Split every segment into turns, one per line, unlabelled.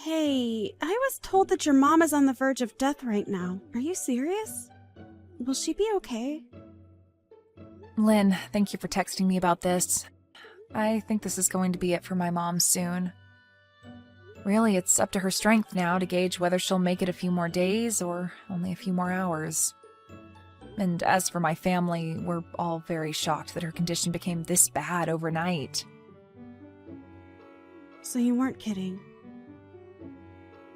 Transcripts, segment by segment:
Hey, I was told that your mom is on the verge of death right now. Are you serious? Will she be okay?
Lynn, thank you for texting me about this. I think this is going to be it for my mom soon. Really, it's up to her strength now to gauge whether she'll make it a few more days or only a few more hours. And as for my family, we're all very shocked that her condition became this bad overnight.
So you weren't kidding.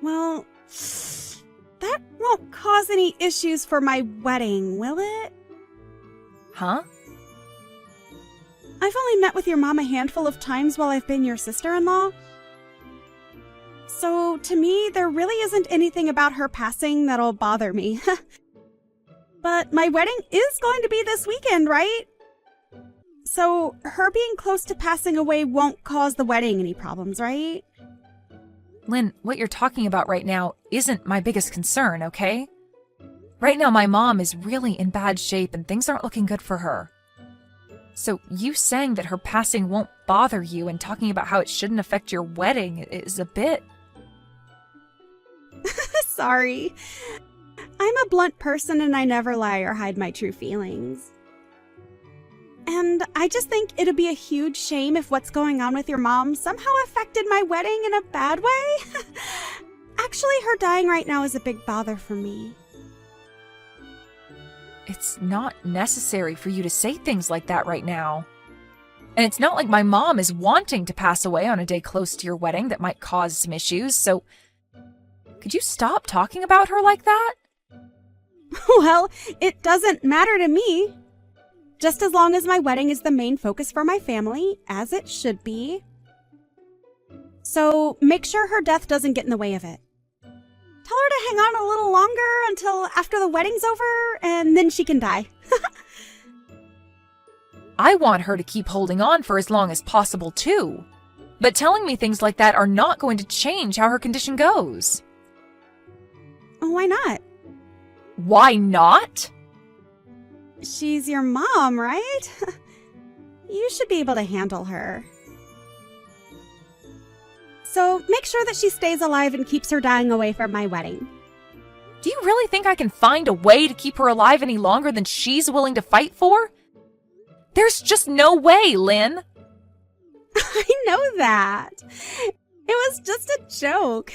Well, that won't cause any issues for my wedding, will it?
Huh?
I've only met with your mom a handful of times while I've been your sister-in-law. So, to me, there really isn't anything about her passing that'll bother me. But my wedding is going to be this weekend, right? So, her being close to passing away won't cause the wedding any problems, right?
Lynn, what you're talking about right now isn't my biggest concern, okay? Right now, my mom is really in bad shape and things aren't looking good for her. So you saying that her passing won't bother you and talking about how it shouldn't affect your wedding is a bit...
Sorry. I'm a blunt person and I never lie or hide my true feelings. And I just think it'd be a huge shame if what's going on with your mom somehow affected my wedding in a bad way. Actually, her dying right now is a big bother for me.
It's not necessary for you to say things like that right now. And it's not like my mom is wanting to pass away on a day close to your wedding that might cause some issues, so could you stop talking about her like that?
Well, it doesn't matter to me. Just as long as my wedding is the main focus for my family, as it should be. So make sure her death doesn't get in the way of it. Tell her to hang on a little longer until after the wedding's over, and then she can die.
I want her to keep holding on for as long as possible, too. But telling me things like that are not going to change how her condition goes.
Why not?
Why not?
She's your mom, right? You should be able to handle her. So make sure that she stays alive and keeps her dying away from my wedding.
Do you really think I can find a way to keep her alive any longer than she's willing to fight for? There's just no way, Lynn.
I know that. It was just a joke.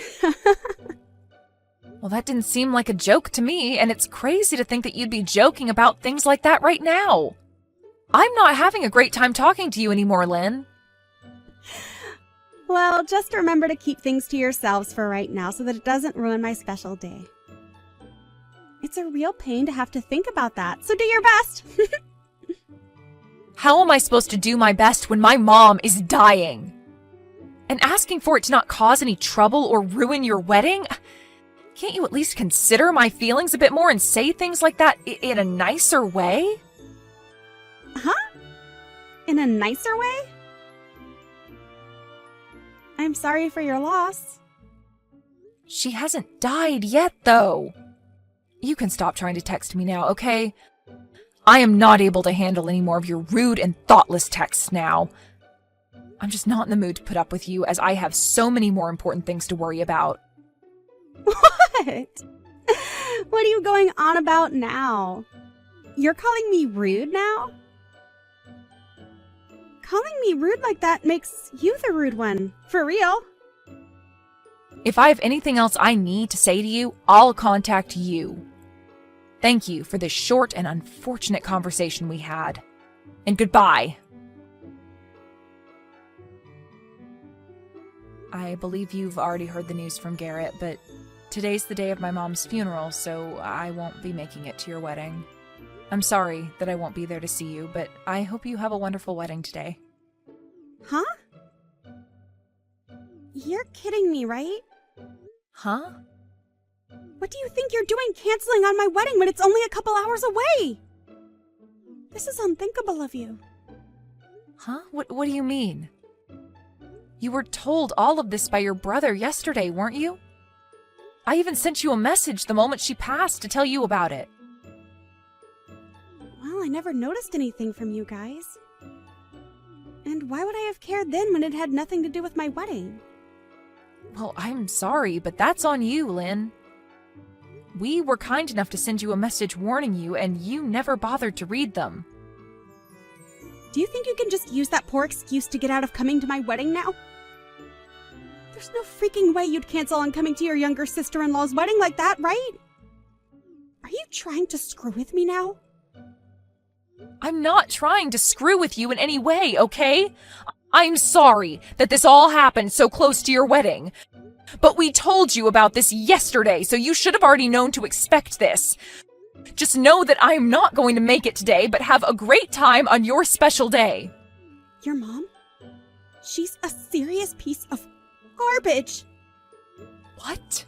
Well, that didn't seem like a joke to me, and it's crazy to think that you'd be joking about things like that right now. I'm not having a great time talking to you anymore, Lynn.
Well, just remember to keep things to yourselves for right now so that it doesn't ruin my special day. It's a real pain to have to think about that, so do your best.
How am I supposed to do my best when my mom is dying? And asking for it to not cause any trouble or ruin your wedding? Can't you at least consider my feelings a bit more and say things like that in a nicer way?
Huh? In a nicer way? I'm sorry for your loss.
She hasn't died yet, though. You can stop trying to text me now, okay? I am not able to handle any more of your rude and thoughtless texts now. I'm just not in the mood to put up with you, as I have so many more important things to worry about.
What? What are you going on about now? You're calling me rude now? Calling me rude like that makes you the rude one. For real.
If I have anything else I need to say to you, I'll contact you. Thank you for this short and unfortunate conversation we had. And goodbye. I believe you've already heard the news from Garrett, but today's the day of my mom's funeral, so I won't be making it to your wedding. I'm sorry that I won't be there to see you, but I hope you have a wonderful wedding today.
Huh? You're kidding me, right?
Huh?
What do you think you're doing canceling on my wedding when it's only a couple hours away? This is unthinkable of you.
Huh? What do you mean? You were told all of this by your brother yesterday, weren't you? I even sent you a message the moment she passed to tell you about it.
Well, I never noticed anything from you guys. And why would I have cared then when it had nothing to do with my wedding?
Well, I'm sorry, but that's on you, Lynn. We were kind enough to send you a message warning you, and you never bothered to read them.
Do you think you can just use that poor excuse to get out of coming to my wedding now? There's no freaking way you'd cancel on coming to your younger sister-in-law's wedding like that, right? Are you trying to screw with me now?
I'm not trying to screw with you in any way, okay? I'm sorry that this all happened so close to your wedding. But we told you about this yesterday, so you should have already known to expect this. Just know that I'm not going to make it today, but have a great time on your special day.
Your mom? She's a serious piece of garbage.
What?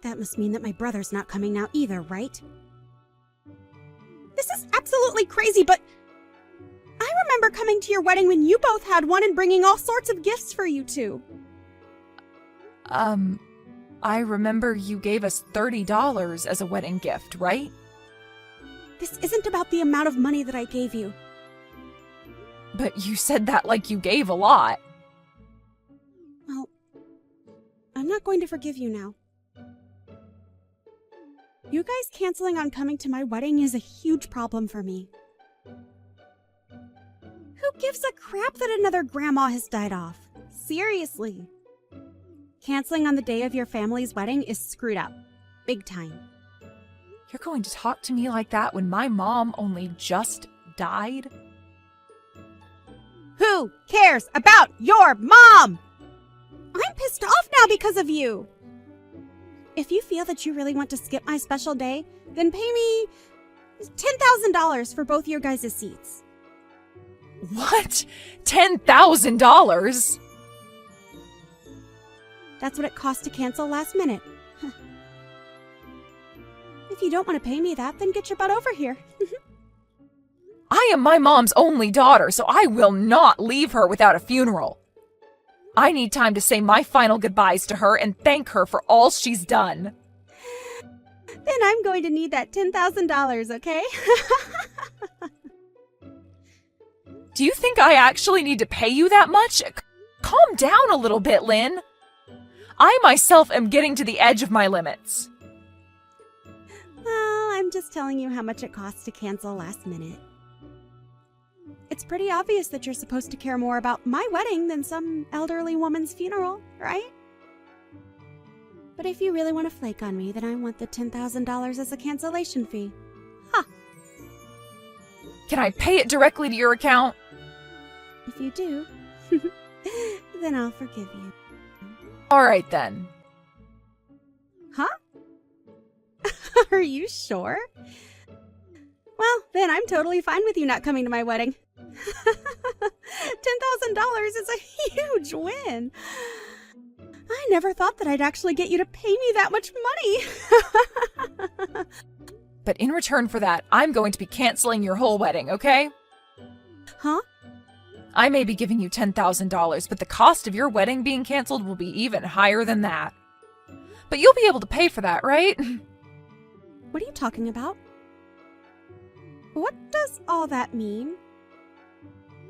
That must mean that my brother's not coming now either, right? This is absolutely crazy, but I remember coming to your wedding when you both had one and bringing all sorts of gifts for you two.
I remember you gave us $30 as a wedding gift, right?
This isn't about the amount of money that I gave you.
But you said that like you gave a lot.
Well, I'm not going to forgive you now. You guys canceling on coming to my wedding is a huge problem for me. Who gives a crap that another grandma has died off? Seriously. Canceling on the day of your family's wedding is screwed up. Big time.
You're going to talk to me like that when my mom only just died?
Who cares about your mom? I'm pissed off now because of you. If you feel that you really want to skip my special day, then pay me $10,000 for both your guys' seats.
What? $10,000?
That's what it cost to cancel last minute. If you don't want to pay me that, then get your butt over here.
I am my mom's only daughter, so I will not leave her without a funeral. I need time to say my final goodbyes to her and thank her for all she's done.
Then I'm going to need that $10,000, okay?
Do you think I actually need to pay you that much? Calm down a little bit, Lynn. I myself am getting to the edge of my limits.
Well, I'm just telling you how much it costs to cancel last minute. It's pretty obvious that you're supposed to care more about my wedding than some elderly woman's funeral, right? But if you really want to flake on me, then I want the $10,000 as a cancellation fee. Ha!
Can I pay it directly to your account?
If you do, then I'll forgive you.
All right, then.
Huh? Are you sure? Well, then I'm totally fine with you not coming to my wedding. $10,000 is a huge win. I never thought that I'd actually get you to pay me that much money.
But in return for that, I'm going to be canceling your whole wedding, okay?
Huh?
I may be giving you $10,000, but the cost of your wedding being canceled will be even higher than that. But you'll be able to pay for that, right?
What are you talking about? What does all that mean?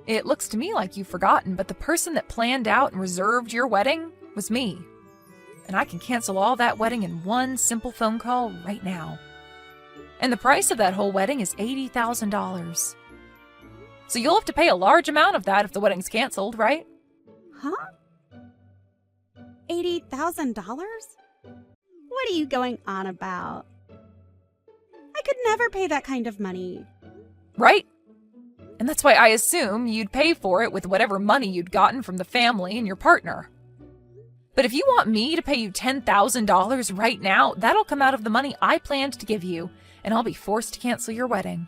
It looks to me like you've forgotten, but the person that planned out and reserved your wedding was me. And I can cancel all that wedding in one simple phone call right now. And the price of that whole wedding is $80,000. So you'll have to pay a large amount of that if the wedding's canceled, right?
Huh? $80,000? What are you going on about? I could never pay that kind of money.
Right? And that's why I assume you'd pay for it with whatever money you'd gotten from the family and your partner. But if you want me to pay you $10,000 right now, that'll come out of the money I planned to give you, and I'll be forced to cancel your wedding.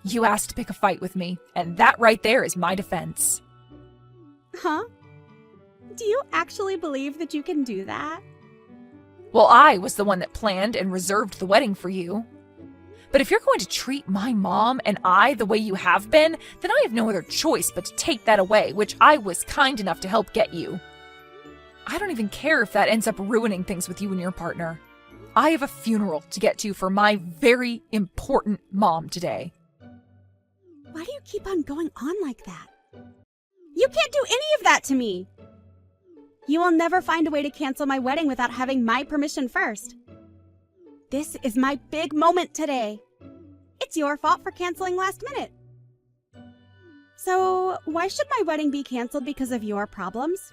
You asked to pick a fight with me, and that right there is my defense.
Huh? Do you actually believe that you can do that?
Well, I was the one that planned and reserved the wedding for you. But if you're going to treat my mom and I the way you have been, then I have no other choice but to take that away, which I was kind enough to help get you. I don't even care if that ends up ruining things with you and your partner. I have a funeral to get to for my very important mom today.
Why do you keep on going on like that? You can't do any of that to me! You will never find a way to cancel my wedding without having my permission first. This is my big moment today. It's your fault for canceling last minute. So, why should my wedding be canceled because of your problems?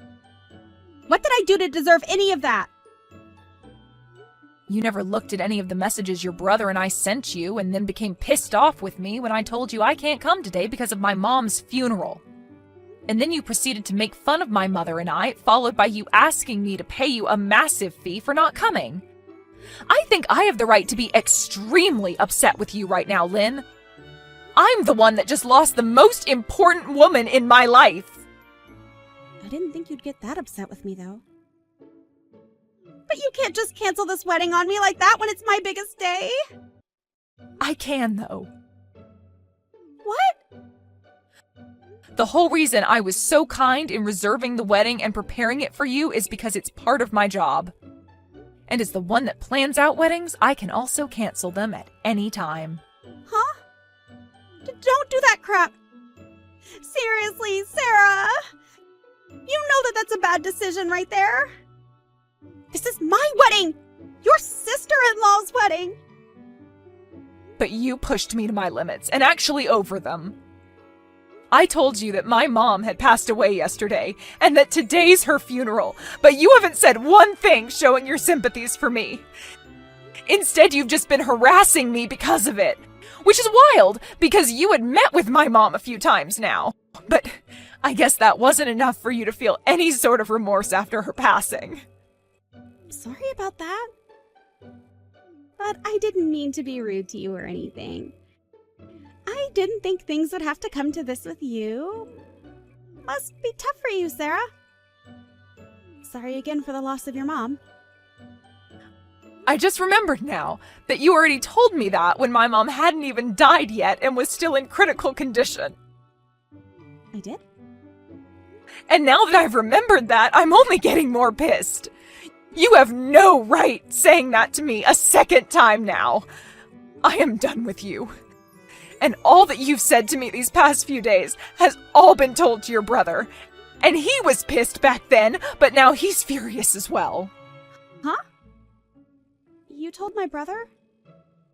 What did I do to deserve any of that?
You never looked at any of the messages your brother and I sent you and then became pissed off with me when I told you I can't come today because of my mom's funeral. And then you proceeded to make fun of my mother and I, followed by you asking me to pay you a massive fee for not coming. I think I have the right to be extremely upset with you right now, Lynn. I'm the one that just lost the most important woman in my life.
I didn't think you'd get that upset with me, though. But you can't just cancel this wedding on me like that when it's my biggest day.
I can, though.
What?
The whole reason I was so kind in reserving the wedding and preparing it for you is because it's part of my job. And as the one that plans out weddings, I can also cancel them at any time.
Huh? Don't do that crap. Seriously, Sarah. You know that that's a bad decision right there. This is my wedding! Your sister-in-law's wedding!
But you pushed me to my limits, and actually over them. I told you that my mom had passed away yesterday, and that today's her funeral, but you haven't said one thing showing your sympathies for me. Instead, you've just been harassing me because of it, which is wild, because you had met with my mom a few times now. But I guess that wasn't enough for you to feel any sort of remorse after her passing.
Sorry about that. But I didn't mean to be rude to you or anything. I didn't think things would have to come to this with you. Must be tough for you, Sarah. Sorry again for the loss of your mom.
I just remembered now that you already told me that when my mom hadn't even died yet and was still in critical condition.
I did?
And now that I've remembered that, I'm only getting more pissed. You have no right saying that to me a second time now. I am done with you. And all that you've said to me these past few days has all been told to your brother. And he was pissed back then, but now he's furious as well.
Huh? You told my brother?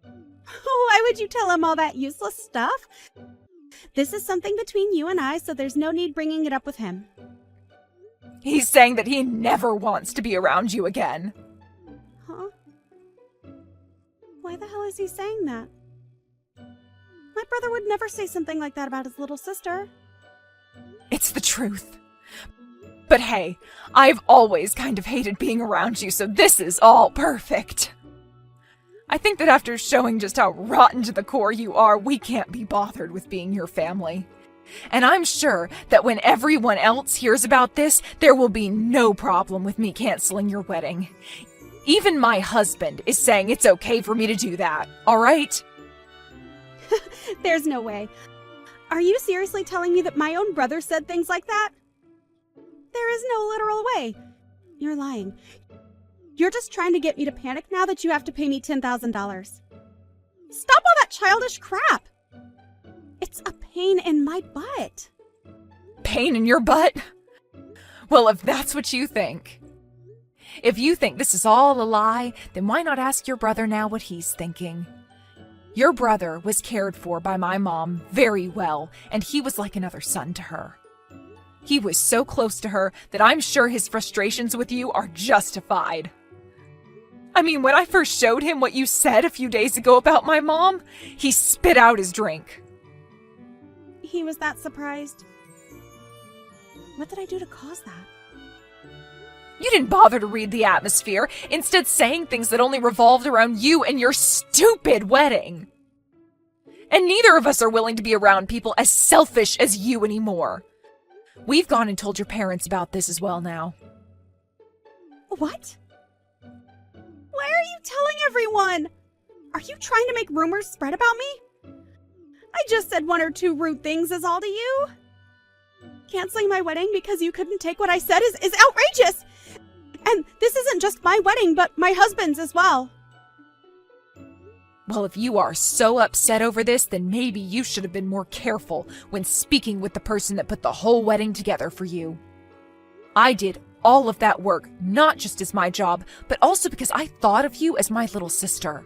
Why would you tell him all that useless stuff? This is something between you and I, so there's no need bringing it up with him.
He's saying that he never wants to be around you again.
Huh? Why the hell is he saying that? My brother would never say something like that about his little sister.
It's the truth. But hey, I've always kind of hated being around you, so this is all perfect. I think that after showing just how rotten to the core you are, we can't be bothered with being your family. And I'm sure that when everyone else hears about this, there will be no problem with me canceling your wedding. Even my husband is saying it's okay for me to do that, all right?
There's no way. Are you seriously telling me that my own brother said things like that? There is no literal way. You're lying. You're just trying to get me to panic now that you have to pay me $10,000. Stop all that childish crap! It's a pain in my butt.
Pain in your butt? Well, if that's what you think. If you think this is all a lie, then why not ask your brother now what he's thinking? Your brother was cared for by my mom very well, and he was like another son to her. He was so close to her that I'm sure his frustrations with you are justified. I mean, when I first showed him what you said a few days ago about my mom, he spit out his drink.
He was that surprised. What did I do to cause that?
You didn't bother to read the atmosphere, instead saying things that only revolved around you and your stupid wedding. And neither of us are willing to be around people as selfish as you anymore. We've gone and told your parents about this as well now.
What? Why are you telling everyone? Are you trying to make rumors spread about me? I just said one or two rude things is all to you. Canceling my wedding because you couldn't take what I said is outrageous. And this isn't just my wedding, but my husband's as well.
Well, if you are so upset over this, then maybe you should have been more careful when speaking with the person that put the whole wedding together for you. I did all of that work, not just as my job, but also because I thought of you as my little sister.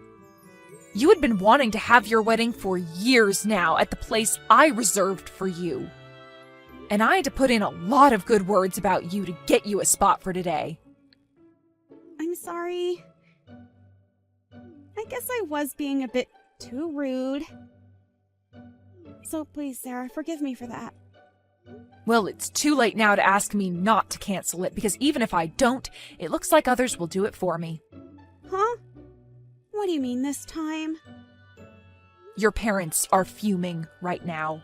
You had been wanting to have your wedding for years now at the place I reserved for you. And I had to put in a lot of good words about you to get you a spot for today.
I'm sorry. I guess I was being a bit too rude. So please, Sarah, forgive me for that.
Well, it's too late now to ask me not to cancel it, because even if I don't, it looks like others will do it for me.
Huh? What do you mean this time?
Your parents are fuming right now.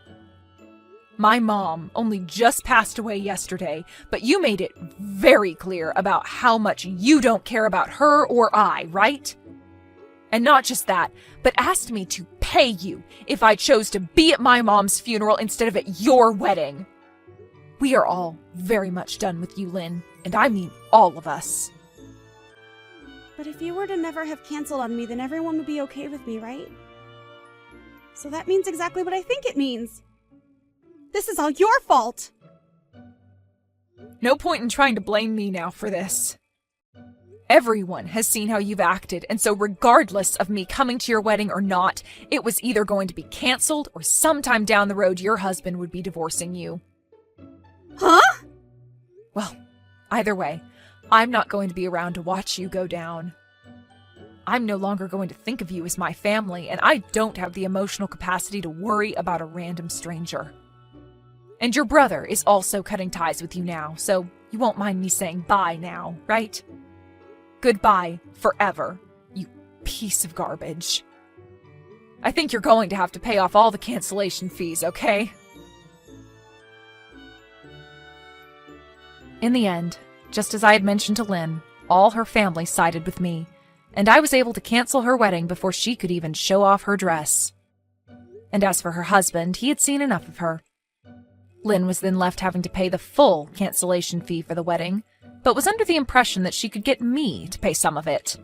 My mom only just passed away yesterday, but you made it very clear about how much you don't care about her or I, right? And not just that, but asked me to pay you if I chose to be at my mom's funeral instead of at your wedding. We are all very much done with you, Lynn, and I mean all of us.
But if you were to never have canceled on me, then everyone would be okay with me, right? So that means exactly what I think it means. This is all your fault!
No point in trying to blame me now for this. Everyone has seen how you've acted, and so regardless of me coming to your wedding or not, it was either going to be canceled or sometime down the road your husband would be divorcing you.
Huh?
Well, either way, I'm not going to be around to watch you go down. I'm no longer going to think of you as my family, and I don't have the emotional capacity to worry about a random stranger. And your brother is also cutting ties with you now, so you won't mind me saying bye now, right? Goodbye forever, you piece of garbage. I think you're going to have to pay off all the cancellation fees, okay? In the end, just as I had mentioned to Lynn, all her family sided with me, and I was able to cancel her wedding before she could even show off her dress. And as for her husband, he had seen enough of her. Lynn was then left having to pay the full cancellation fee for the wedding, but was under the impression that she could get me to pay some of it.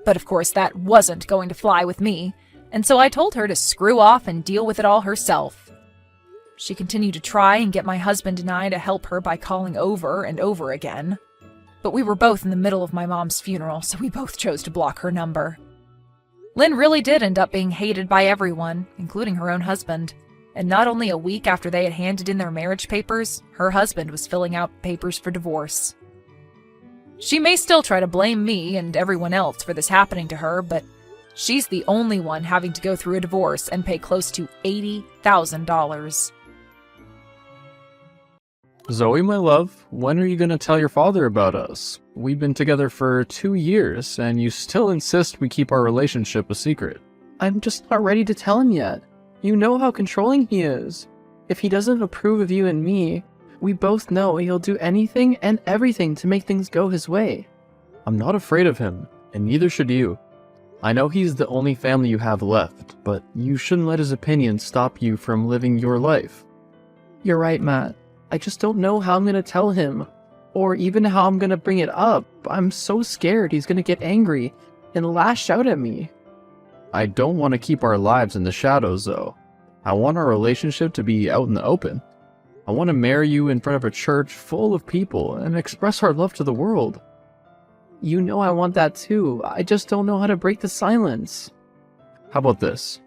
But of course that wasn't going to fly with me, and so I told her to screw off and deal with it all herself. She continued to try and get my husband and I to help her by calling over and over again, but we were both in the middle of my mom's funeral, so we both chose to block her number. Lynn really did end up being hated by everyone, including her own husband. And not only a week after they had handed in their marriage papers, her husband was filling out papers for divorce. She may still try to blame me and everyone else for this happening to her, but she's the only one having to go through a divorce and pay close to $80,000.
Zoe, my love, when are you going to tell your father about us? We've been together for 2 years, and you still insist we keep our relationship a secret.
I'm just not ready to tell him yet. You know how controlling he is. If he doesn't approve of you and me, we both know he'll do anything and everything to make things go his way.
I'm not afraid of him, and neither should you. I know he's the only family you have left, but you shouldn't let his opinion stop you from living your life.
You're right, Matt. I just don't know how I'm gonna tell him, or even how I'm gonna bring it up. I'm so scared he's gonna get angry and lash out at me.
I don't want to keep our lives in the shadows, though. I want our relationship to be out in the open. I want to marry you in front of a church full of people and express our love to the world.
You know I want that too. I just don't know how to break the silence.
How about this?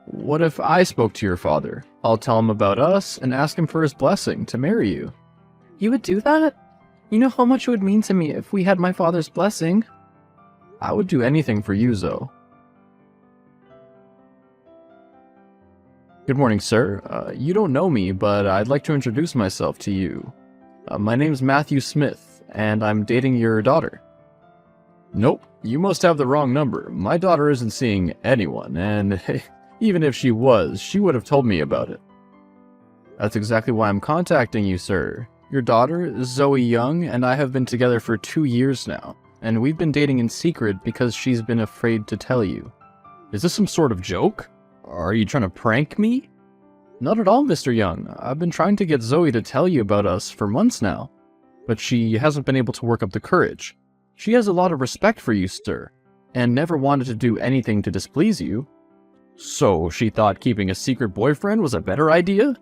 What if I spoke to your father? I'll tell him about us and ask him for his blessing to marry you.
You would do that? You know how much it would mean to me if we had my father's blessing?
I would do anything for you, Zoe. Good morning, sir. You don't know me, but I'd like to introduce myself to you. My name's Matthew Smith, and I'm dating your daughter. Nope, you must have the wrong number. My daughter isn't seeing anyone, and even if she was, she would have told me about it. That's exactly why I'm contacting you, sir. Your daughter is Zoe Young, and I have been together for 2 years now, and we've been dating in secret because she's been afraid to tell you. Is this some sort of joke? Are you trying to prank me? Not at all, Mr. Young. I've been trying to get Zoe to tell you about us for months now, but she hasn't been able to work up the courage. She has a lot of respect for you, sir, and never wanted to do anything to displease you. So she thought keeping a secret boyfriend was a better idea?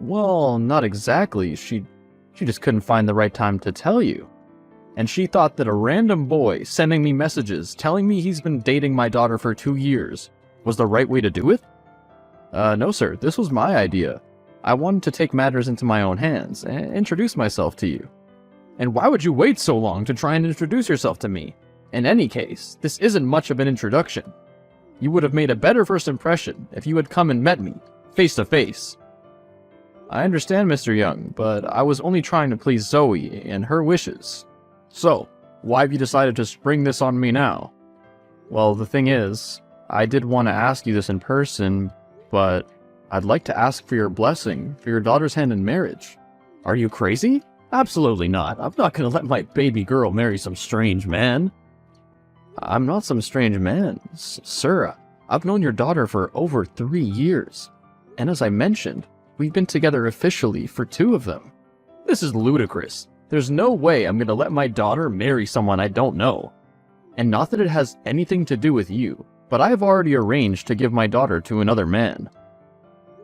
Well, not exactly. She She just couldn't find the right time to tell you. And she thought that a random boy sending me messages telling me he's been dating my daughter for 2 years was the right way to do it? No sir, this was my idea. I wanted to take matters into my own hands and introduce myself to you. And why would you wait so long to try and introduce yourself to me? In any case, this isn't much of an introduction. You would have made a better first impression if you had come and met me, face to face. I understand, Mr. Young, but I was only trying to please Zoe and her wishes. So, why have you decided to spring this on me now? Well, the thing is, I did want to ask you this in person, but I'd like to ask for your blessing for your daughter's hand in marriage. Are you crazy? Absolutely not. I'm not going to let my baby girl marry some strange man. I'm not some strange man. Sir, I've known your daughter for over 3 years. And as I mentioned, we've been together officially for 2 of them. This is ludicrous. There's no way I'm going to let my daughter marry someone I don't know. And not that it has anything to do with you, but I've already arranged to give my daughter to another man.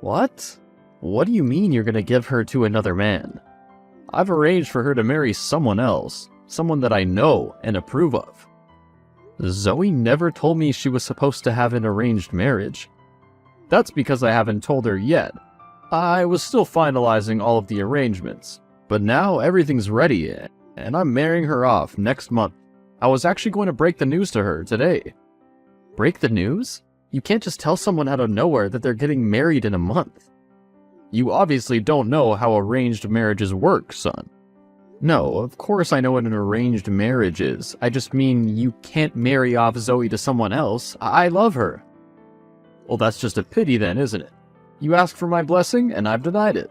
What? What do you mean you're going to give her to another man? I've arranged for her to marry someone else, someone that I know and approve of. Zoe never told me she was supposed to have an arranged marriage. That's because I haven't told her yet. I was still finalizing all of the arrangements, but now everything's ready, and I'm marrying her off next month. I was actually going to break the news to her today. Break the news? You can't just tell someone out of nowhere that they're getting married in a month. You obviously don't know how arranged marriages work, son. No, of course I know what an arranged marriage is. I just mean you can't marry off Zoe to someone else. I love her. Well, that's just a pity then, isn't it? You asked for my blessing, and I've denied it.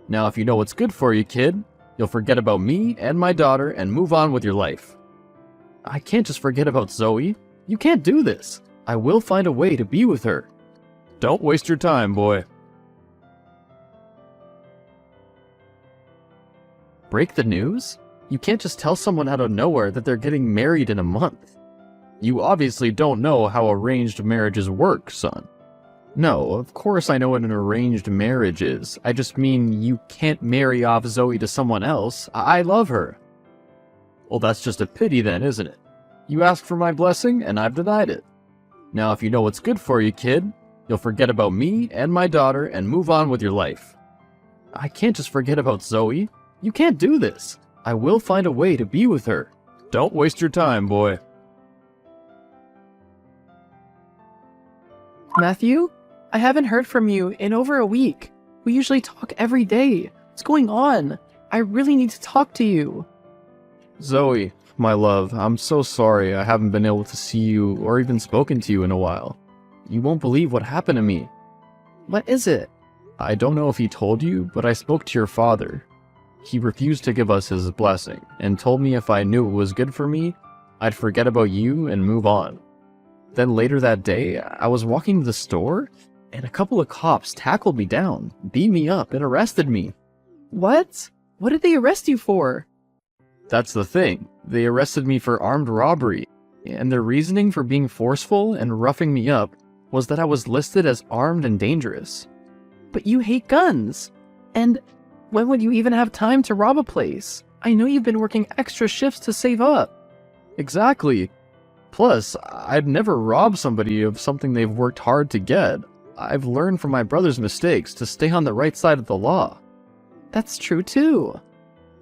Now, if you know what's good for you, kid, you'll forget about me and my daughter and move on with your life. I can't just forget about Zoe. You can't do this. I will find a way to be with her. Don't waste your time, boy. Break the news? You can't just tell someone out of nowhere that they're getting married in a month. You obviously don't know how arranged marriages work, son. No, of course I know what an arranged marriage is. I just mean you can't marry off Zoe to someone else. I love her. Well, that's just a pity then, isn't it? You asked for my blessing, and I've denied it. Now, if you know what's good for you, kid, you'll forget about me and my daughter and move on with your life. I can't just forget about Zoe. You can't do this. I will find a way to be with her. Don't waste your time, boy.
Matthew? I haven't heard from you in over a week. We usually talk every day. What's going on? I really need to talk to you.
Zoe, my love, I'm so sorry I haven't been able to see you or even spoken to you in a while. You won't believe what happened to me.
What is it?
I don't know if he told you, but I spoke to your father. He refused to give us his blessing and told me if I knew it was good for me, I'd forget about you and move on. Then later that day, I was walking to the store, and a couple of cops tackled me down, beat me up, and arrested me.
What? What did they arrest you for?
That's the thing. They arrested me for armed robbery, and their reasoning for being forceful and roughing me up was that I was listed as armed and dangerous.
But you hate guns. And when would you even have time to rob a place? I know you've been working extra shifts to save up.
Exactly. Plus, I'd never rob somebody of something they've worked hard to get. I've learned from my brother's mistakes to stay on the right side of the law.
That's true too.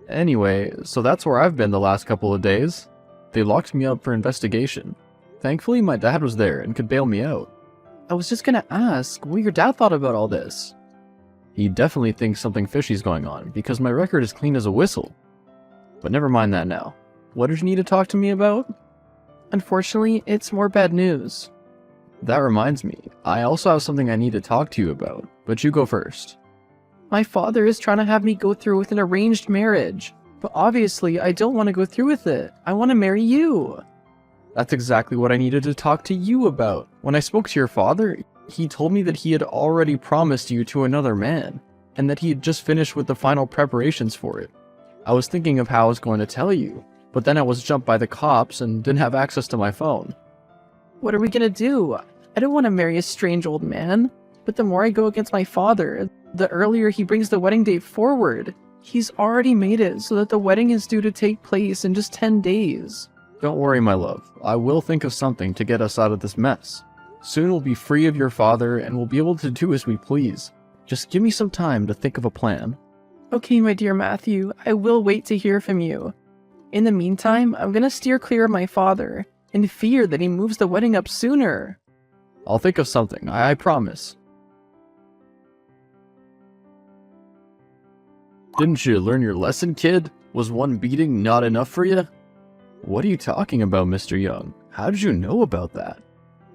Anyway, so that's where I've been the last couple of days. They locked me up for investigation. Thankfully, my dad was there and could bail me out.
I was just gonna ask what your dad thought about all this.
He definitely thinks something fishy's going on, because my record is clean as a whistle. But never mind that now. What did you need to talk to me about?
Unfortunately, it's more bad news.
That reminds me, I also have something I need to talk to you about, but you go first.
My father is trying to have me go through with an arranged marriage, but obviously I don't want to go through with it. I want to marry you.
That's exactly what I needed to talk to you about. When I spoke to your father, he told me that he had already promised you to another man, and that he had just finished with the final preparations for it. I was thinking of how I was going to tell you, but then I was jumped by the cops and didn't have access to my phone.
What are we gonna do? I don't want to marry a strange old man, but the more I go against my father, the earlier he brings the wedding date forward. He's already made it so that the wedding is due to take place in just 10 days.
Don't worry, my love. I will think of something to get us out of this mess. Soon we'll be free of your father and we'll be able to do as we please. Just give me some time to think of a plan.
Okay, my dear Matthew, I will wait to hear from you. In the meantime, I'm gonna steer clear of my father, in fear that he moves the wedding up sooner.
I'll think of something, I promise. Didn't you learn your lesson, kid? Was one beating not enough for you? What are you talking about, Mr. Young? How did you know about that?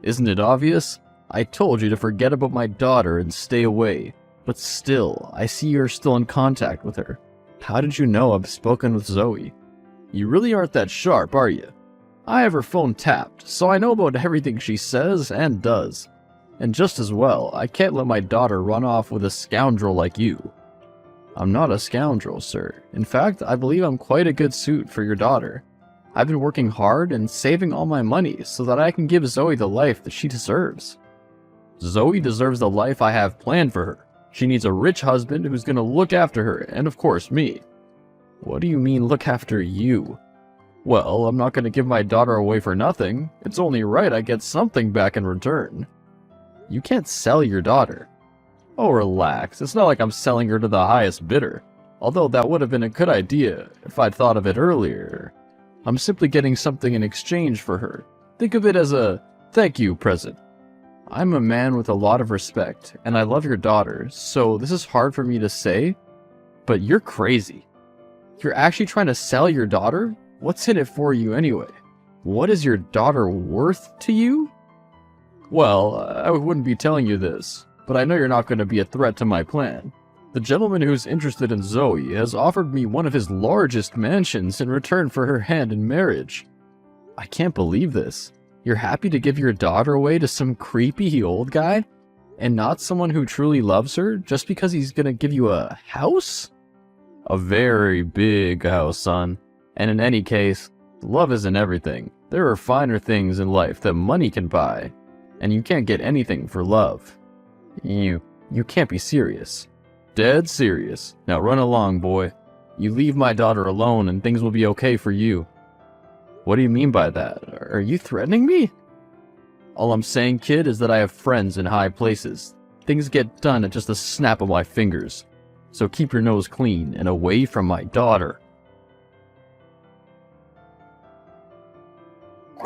Isn't it obvious? I told you to forget about my daughter and stay away. But still, I see you're still in contact with her. How did you know I've spoken with Zoe? You really aren't that sharp, are you? I have her phone tapped, so I know about everything she says and does. And just as well, I can't let my daughter run off with a scoundrel like you. I'm not a scoundrel, sir. In fact, I believe I'm quite a good suit for your daughter. I've been working hard and saving all my money so that I can give Zoe the life that she deserves. Zoe deserves the life I have planned for her. She needs a rich husband who's going to look after her, and of course me. What do you mean look after you? Well, I'm not going to give my daughter away for nothing. It's only right I get something back in return. You can't sell your daughter. Oh, relax. It's not like I'm selling her to the highest bidder. Although that would have been a good idea if I'd thought of it earlier. I'm simply getting something in exchange for her. Think of it as a thank you present. I'm a man with a lot of respect, and I love your daughter, so this is hard for me to say, but you're crazy. You're actually trying to sell your daughter? What's in it for you anyway? What is your daughter worth to you? Well, I wouldn't be telling you this, but I know you're not going to be a threat to my plan. The gentleman who's interested in Zoe has offered me one of his largest mansions in return for her hand in marriage. I can't believe this. You're happy to give your daughter away to some creepy old guy? And not someone who truly loves her just because he's gonna give you a house? A very big house, son. And in any case, love isn't everything. There are finer things in life that money can buy. And you can't get anything for love. You can't be serious. Dead serious. Now run along, boy. You leave my daughter alone and things will be okay for you. What do you mean by that? Are you threatening me? All I'm saying, kid, is that I have friends in high places. Things get done at just a snap of my fingers. So keep your nose clean and away from my daughter.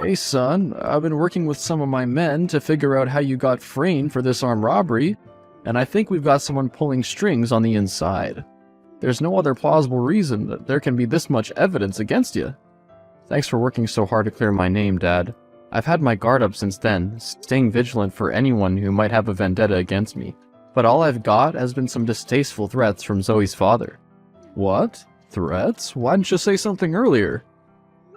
Hey son, I've been working with some of my men to figure out how you got framed for this armed robbery, and I think we've got someone pulling strings on the inside. There's no other plausible reason that there can be this much evidence against you. Thanks for working so hard to clear my name, Dad. I've had my guard up since then, staying vigilant for anyone who might have a vendetta against me. But all I've got has been some distasteful threats from Zoe's father. What? Threats? Why didn't you say something earlier?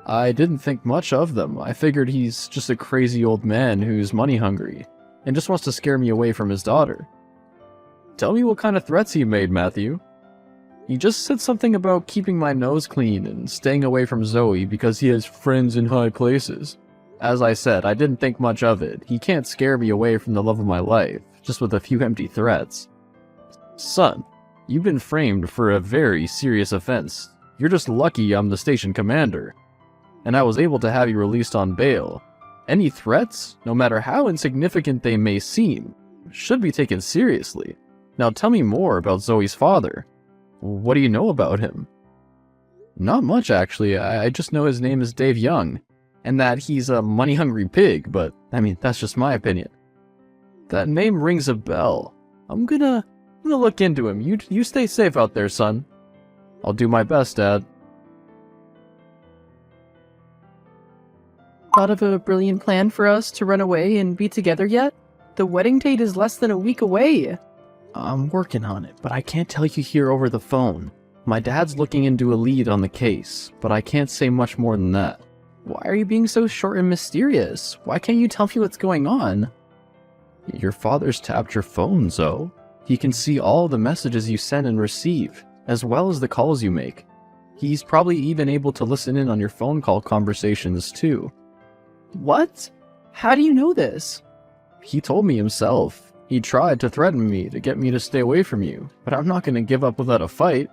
I didn't think much of them. I figured he's just a crazy old man who's money hungry, and just wants to scare me away from his daughter. Tell me what kind of threats he made, Matthew. He just said something about keeping my nose clean and staying away from Zoe because he has friends in high places. As I said, I didn't think much of it. He can't scare me away from the love of my life, just with a few empty threats. Son, you've been framed for a very serious offense. You're just lucky I'm the station commander, and I was able to have you released on bail. Any threats, no matter how insignificant they may seem, should be taken seriously. Now tell me more about Zoe's father. What do you know about him? Not much, actually. I just know his name is Dave Young, and that he's a money-hungry pig, but, I mean, that's just my opinion. That name rings a bell. I'm gonna look into him. You stay safe out there, son. I'll do my best, Dad.
Thought of a brilliant plan for us to run away and be together yet? The wedding date is less than a week away.
I'm working on it, but I can't tell you here over the phone. My dad's looking into a lead on the case, but I can't say much more than that.
Why are you being so short and mysterious? Why can't you tell me what's going on?
Your father's tapped your phone, Zoe. He can see all the messages you send and receive, as well as the calls you make. He's probably even able to listen in on your phone call conversations, too.
What? How do you know this?
He told me himself. He tried to threaten me to get me to stay away from you, but I'm not going to give up without a fight.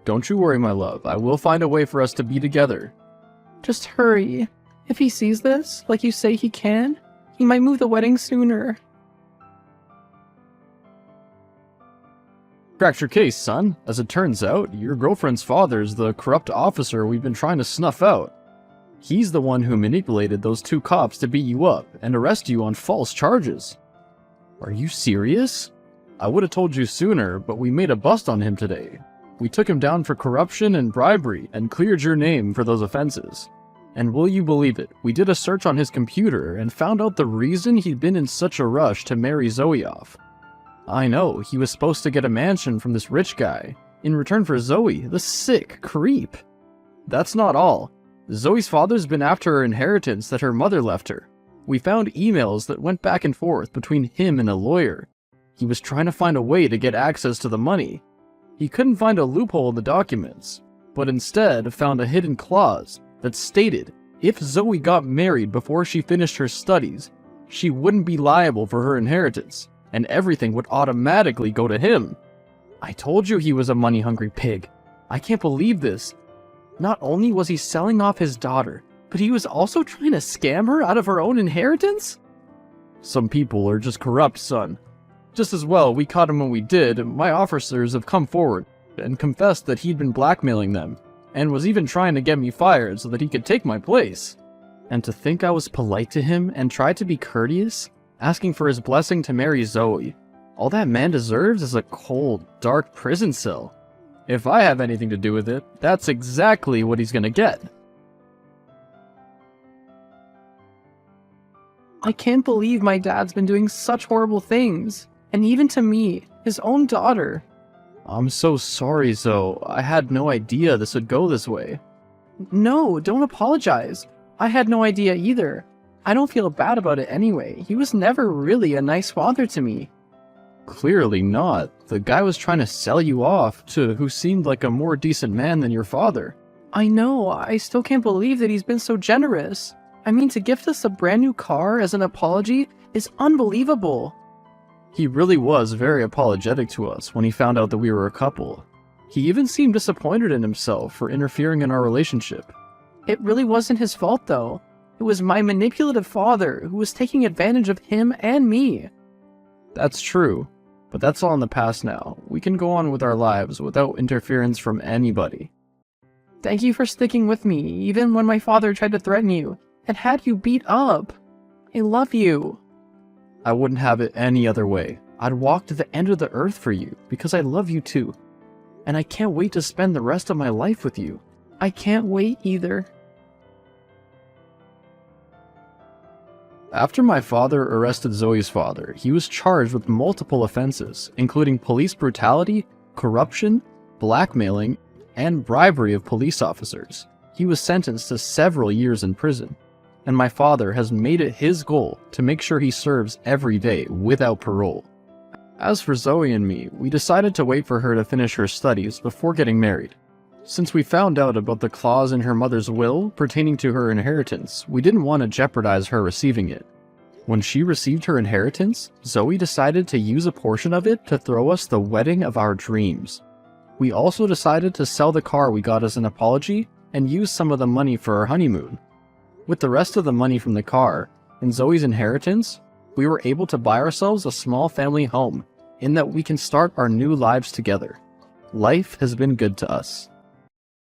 Don't you worry, my love. I will find a way for us to be together.
Just hurry. If he sees this, like you say he can, he might move the wedding sooner.
Cracked your case, son. As it turns out, your girlfriend's father's the corrupt officer we've been trying to snuff out. He's the one who manipulated those 2 cops to beat you up and arrest you on false charges. Are you serious? I would have told you sooner, but we made a bust on him today. We took him down for corruption and bribery and cleared your name for those offenses. And will you believe it, we did a search on his computer and found out the reason he'd been in such a rush to marry Zoe off. I know, he was supposed to get a mansion from this rich guy, in return for Zoe, the sick creep. That's not all. Zoe's father's been after her inheritance that her mother left her. We found emails that went back and forth between him and a lawyer. He was trying to find a way to get access to the money. He couldn't find a loophole in the documents, but instead found a hidden clause that stated if Zoe got married before she finished her studies, she wouldn't be liable for her inheritance, and everything would automatically go to him. I told you he was a money-hungry pig. I can't believe this. Not only was he selling off his daughter, but he was also trying to scam her out of her own inheritance? Some people are just corrupt, son. Just as well we caught him when we did, my officers have come forward and confessed that he'd been blackmailing them, and was even trying to get me fired so that he could take my place. And to think I was polite to him and tried to be courteous, asking for his blessing to marry Zoe. All that man deserves is a cold, dark prison cell. If I have anything to do with it, that's exactly what he's gonna get.
I can't believe my dad's been doing such horrible things. And even to me, his own daughter.
I'm so sorry, Zoe. I had no idea this would go this way.
No, don't apologize. I had no idea either. I don't feel bad about it anyway. He was never really a nice father to me.
Clearly not. The guy was trying to sell you off to who seemed like a more decent man than your father.
I know, I still can't believe that he's been so generous. I mean, to gift us a brand new car as an apology is unbelievable.
He really was very apologetic to us when he found out that we were a couple. He even seemed disappointed in himself for interfering in our relationship.
It really wasn't his fault though. It was my manipulative father who was taking advantage of him and me.
That's true, but that's all in the past now. We can go on with our lives without interference from anybody.
Thank you for sticking with me, even when my father tried to threaten you and had you beat up. I love you.
I wouldn't have it any other way. I'd walk to the end of the earth for you, because I love you too. And I can't wait to spend the rest of my life with you.
I can't wait either.
After my father arrested Zoe's father, he was charged with multiple offenses, including police brutality, corruption, blackmailing, and bribery of police officers. He was sentenced to several years in prison, and my father has made it his goal to make sure he serves every day without parole. As for Zoe and me, we decided to wait for her to finish her studies before getting married. Since we found out about the clause in her mother's will pertaining to her inheritance, we didn't want to jeopardize her receiving it. When she received her inheritance, Zoe decided to use a portion of it to throw us the wedding of our dreams. We also decided to sell the car we got as an apology and use some of the money for our honeymoon. With the rest of the money from the car and Zoe's inheritance, we were able to buy ourselves a small family home, in that we can start our new lives together. Life has been good to us.